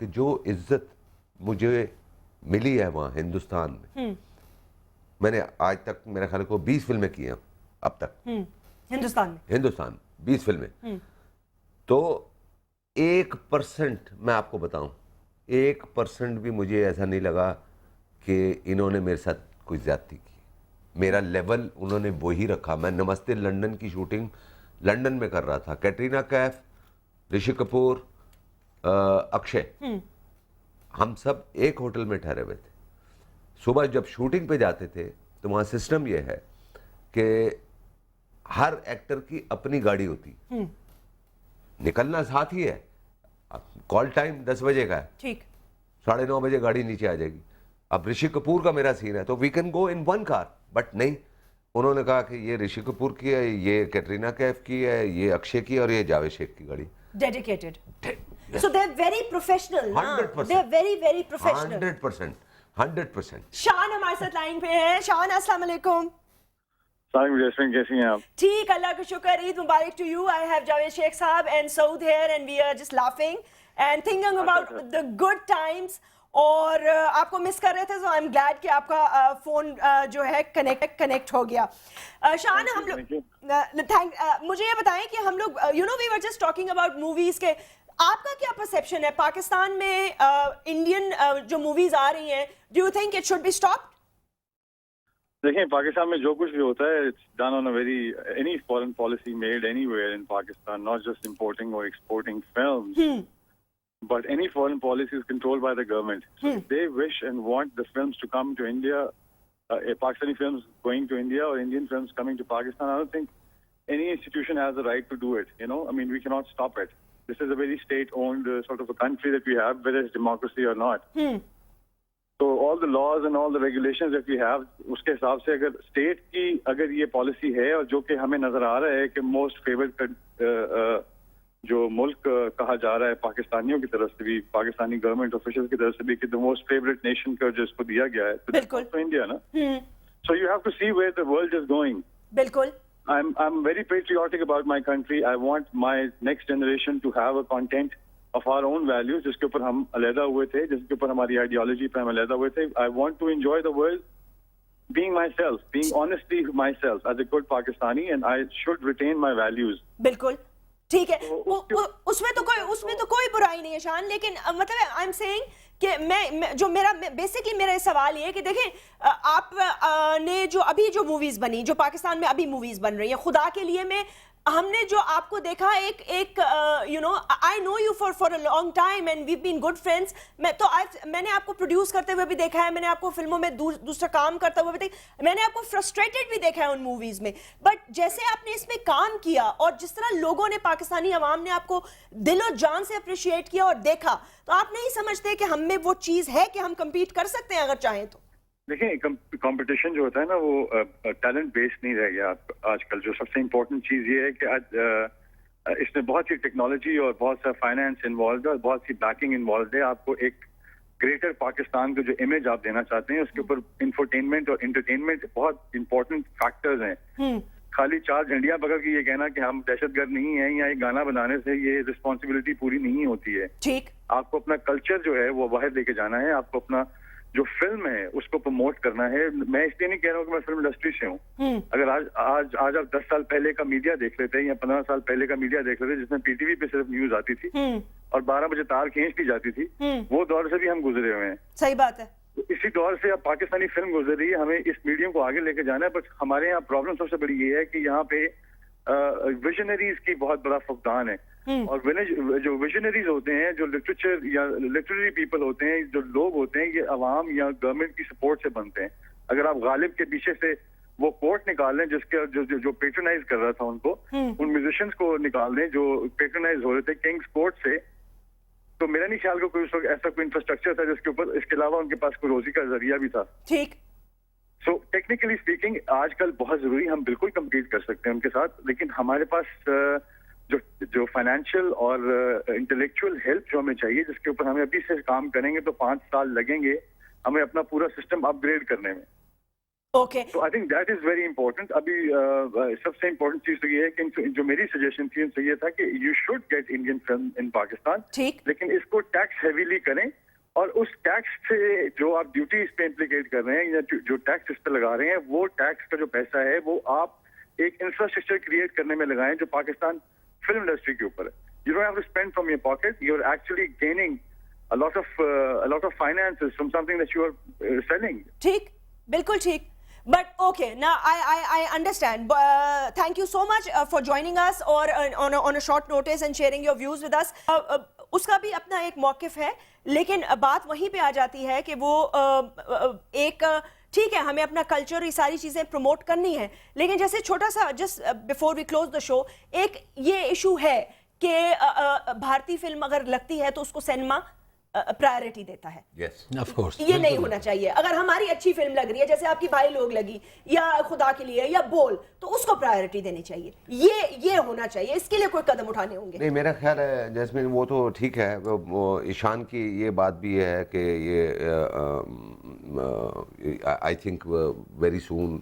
कि जो इज्जत मुझे मिली है वहाँ हिंदुस्तान में, मैंने आज तक मेरा ख्याल को 20 फिल्में की हैं अब तक हिंदुस्तान 20 फिल्में। तो 1% मैं आपको बताऊं, 1% भी मुझे ऐसा नहीं लगा कि इन्होंने मेरे साथ कोई ज्यादती की। मेरा लेवल उन्होंने वही रखा। मैं नमस्ते लंदन की शूटिंग लंदन में कर रहा था, कैटरीना कैफ, ऋषि कपूर, अक्षय, हम सब एक होटल में ठहरे हुए थे। सुबह जब शूटिंग पे जाते थे तो वहाँ सिस्टम ये है कि हर एक्टर की अपनी गाड़ी होती, निकलना साथ ही है, कॉल टाइम 10 बजे का है, ठीक, 9:30 बजे गाड़ी नीचे आ जाएगी। अब ऋषि कपूर का मेरा सीन है तो we can go in one car, but नहीं, उन्होंने कहा कि ये ऋषि कपूर की है, ये कैटरीना कैफ की है, ये अक्षय की और ये जावेद शेख की गाड़ी। Dedicated. So they're very professional. 100%. They're very professional. 100%. शान हमारे साथ लाइन पे है। शान, अस्सलाम वालेकुम। कैसी हैं आप? ठीक, अल्लाह का शुक्र। ईद मुबारक to you. I have Javed Shaikh साहब and Saud here and we are just laughing and thinking about the good times. और आपको मिस कर रहे थे, सो आई एम ग्लैड कि आपका फोन जो है कनेक्ट हो गया। शान, हम लोग मुझे ये बताएं कि हम लोग we were just talking about movies के, आपका क्या परसेप्शन है पाकिस्तान में इंडियन जो मूवीज आ रही हैं, do you think it should be stopped? देखिए, पाकिस्तान में जो कुछ भी होता है, it's done on a very any foreign policy made anywhere in Pakistan, not just importing और exporting films, but any foreign policy is controlled by the government. So if they wish and want the films to come to India, Pakistani films going to India or Indian films coming to Pakistan, I don't think any institution has the right to do it. I mean, we cannot stop it. This is a very state-owned sort of a country that we have, whether it's democracy or not. So all the laws and all the regulations that we have, उसके हिसाब से अगर state की अगर ये policy है और जो कि हमें नजर आ रहा है कि most favored जो मुल्क कहा जा रहा है पाकिस्तानियों की तरफ से भी, पाकिस्तानी गवर्नमेंट ऑफिशियल की तरफ से भी, कि द मोस्ट फेवरेट नेशन का जो इसको दिया गया है, तो इंडिया ना। So you have to see where the world is going. बिल्कुल। I am very patriotic about my country. I want my next generation to have a content of our own values, जिसके ऊपर हम अलहदा हुए थे, जिसके ऊपर हमारी आइडियोलॉजी पे हम अलहदा हुए थे। I want to enjoy the world being myself, being honestly myself as a good Pakistani, and I should retain my values. बिल्कुल ठीक है, उसमें तो कोई बुराई नहीं है शान, लेकिन मतलब आई एम सेइंग कि मैं जो मेरा बेसिकली मेरा सवाल ये है कि देखें, आप ने जो अभी जो मूवीज बनी, जो पाकिस्तान में अभी मूवीज बन रही है, खुदा के लिए में हमने जो आपको देखा एक I know you for a long time and we been good friends. मैंने आपको प्रोड्यूस करते हुए भी देखा है, मैंने आपको फिल्मों में दूसरा काम करते हुए भी देखा, मैंने आपको फ्रस्ट्रेटेड भी देखा है उन मूवीज में, बट जैसे आपने इसमें काम किया और जिस तरह लोगों ने, पाकिस्तानी अवाम ने आपको दिलो जान से अप्रिशिएट किया और देखा, तो आप नहीं समझते कि हम में वो चीज है कि हम कम्पीट कर सकते हैं अगर चाहें तो? देखिए, कंपटीशन जो होता है ना, वो टैलेंट बेस्ड नहीं रह गया आजकल। जो सबसे इम्पोर्टेंट चीज़ ये है कि आज इसमें बहुत सी टेक्नोलॉजी और बहुत सा फाइनेंस इन्वॉल्व है और बहुत सी बैकिंग इन्वॉल्व है। आपको एक ग्रेटर पाकिस्तान को जो इमेज आप देना चाहते हैं, उसके ऊपर इंफोटेनमेंट और एंटरटेनमेंट बहुत इंपॉर्टेंट फैक्टर्स हैं। खाली 4 झंडियां पकड़ के ये कहना कि हम दहशतगर्द नहीं हैं या एक गाना बनाने से ये रिस्पॉन्सिबिलिटी पूरी नहीं होती है। ठीक, आपको अपना कल्चर जो है वो बाहर लेके जाना है, आपको अपना जो फिल्म है उसको प्रमोट करना है। मैं इसलिए नहीं कह रहा हूँ कि मैं फिल्म इंडस्ट्री से हूँ। अगर आज आप 10 साल पहले का मीडिया देख लेते हैं या 15 साल पहले का मीडिया देख लेते, जिसमें पीटीवी पे सिर्फ न्यूज आती थी और 12 बजे तार खींच दी जाती थी, वो दौर से भी हम गुजरे हुए हैं। सही बात है। इसी दौर से अब पाकिस्तानी फिल्म गुजर रही है, हमें इस मीडियम को आगे लेके जाना है। बट हमारे यहाँ प्रॉब्लम सबसे बड़ी ये है कि यहाँ पे विजनरीज की बहुत बड़ा फुकदान है। और जो विजनरीज होते हैं, जो लिटरेचर या लिटरेरी पीपल होते हैं, जो लोग होते हैं, ये अवाम या गवर्नमेंट की सपोर्ट से बनते हैं। अगर आप गालिब के पीछे से वो कोट निकाल लें जिसके जो पेट्रोनाइज कर रहा था उनको, उन म्यूजिशियंस को निकाल दें जो पेट्रोनाइज हो रहे थे किंग्स कोर्ट से, तो मेरा नहीं ख्याल कोई उस वक्त ऐसा कोई इंफ्रास्ट्रक्चर था जिसके ऊपर, इसके अलावा उनके पास कोई रोजी का जरिया भी था। ठीक। सो टेक्निकली स्पीकिंग आजकल बहुत जरूरी, हम बिल्कुल कम्पीट कर सकते हैं उनके साथ, लेकिन हमारे पास जो फाइनेंशियल और इंटेलेक्चुअल हेल्प जो हमें चाहिए, जिसके ऊपर हमें अभी से काम करेंगे तो 5 साल लगेंगे हमें अपना पूरा सिस्टम अपग्रेड करने में। ओके तो I think that is very important. अभी सबसे इम्पोर्टेंट चीज तो ये है कि जो मेरी सजेशन थी उनसे ये था कि you should get Indian film in Pakistan, ठीक. लेकिन इसको टैक्स हेवीली करें, और उस टैक्स से जो आप ड्यूटी इस पे इम्प्लीकेट कर रहे हैं या जो टैक्स इस पे लगा रहे हैं, वो टैक्स का जो पैसा है वो आप एक इंफ्रास्ट्रक्चर क्रिएट करने में लगाएं जो पाकिस्तान फिल्म इंडस्ट्री के ऊपर है. You don't have to spend from your pocket, you are actually gaining a lot of finances from something that you are selling. ठीक, बिल्कुल ठीक. But okay, now I understand. Thank you so much for joining us or on a short notice and sharing your views with us. उसका भी अपना एक मौक़िफ़ है, लेकिन बात वहीं पे आ जाती है कि वो एक ठीक है, हमें अपना कल्चर, ये सारी चीज़ें प्रमोट करनी है, लेकिन जैसे छोटा सा just before we close the show, एक ये इशू है कि भारतीय फिल्म अगर लगती है तो उसको सिनेमा प्रायोरिटी देता है. Yes. Of course. ये नहीं होना चाहिए. अगर हमारी अच्छी फिल्म लग रही है, जैसे आपकी भाई लोग लगी या खुदा के लिए या बोल, तो उसको प्रायोरिटी देनी चाहिए. ये होना चाहिए. इसके लिए कोई कदम उठाने होंगे. नहीं, मेरा ख्याल है जैस्मिन, वो तो ठीक है. वो ईशान की ये बात भी है कि ये I think very soon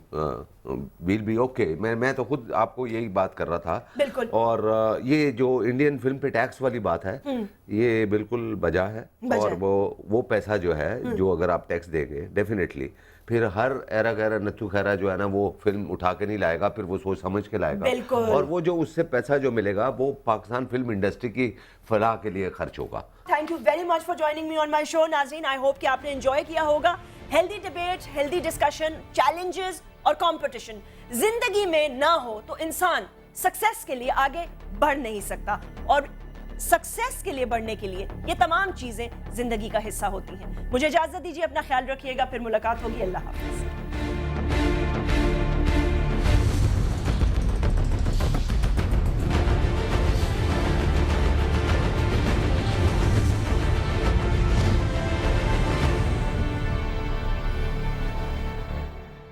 will be okay. मैं तो खुद आपको यही बात कर रहा था. बिल्कुल. और ये जो इंडियन फिल्म पे टैक्स वाली बात है, ये बिल्कुल बजा है. और वो पैसा जो है, जो अगर आप टैक्स देंगे डेफिनेटली, फिर हर एरा गैरा नत्थू खैरा जो है ना, वो फिल्म उठा के नहीं लाएगा, फिर वो सोच समझ के लाएगा. और वो जो उससे पैसा जो मिलेगा वो पाकिस्तान फिल्म इंडस्ट्री की फलाह के लिए खर्च होगा. Thank you very much for joining me on my show. नाज़रीन, आई होप कि आपने एंजॉय किया होगा. Healthy debate, healthy discussion, challenges और कंपटीशन जिंदगी में ना हो तो इंसान सक्सेस के लिए आगे बढ़ नहीं सकता. और सक्सेस के लिए बढ़ने के लिए ये तमाम चीजें जिंदगी का हिस्सा होती हैं. मुझे इजाजत दीजिए, अपना ख्याल रखिएगा, फिर मुलाकात होगी. अल्लाह हाफिज.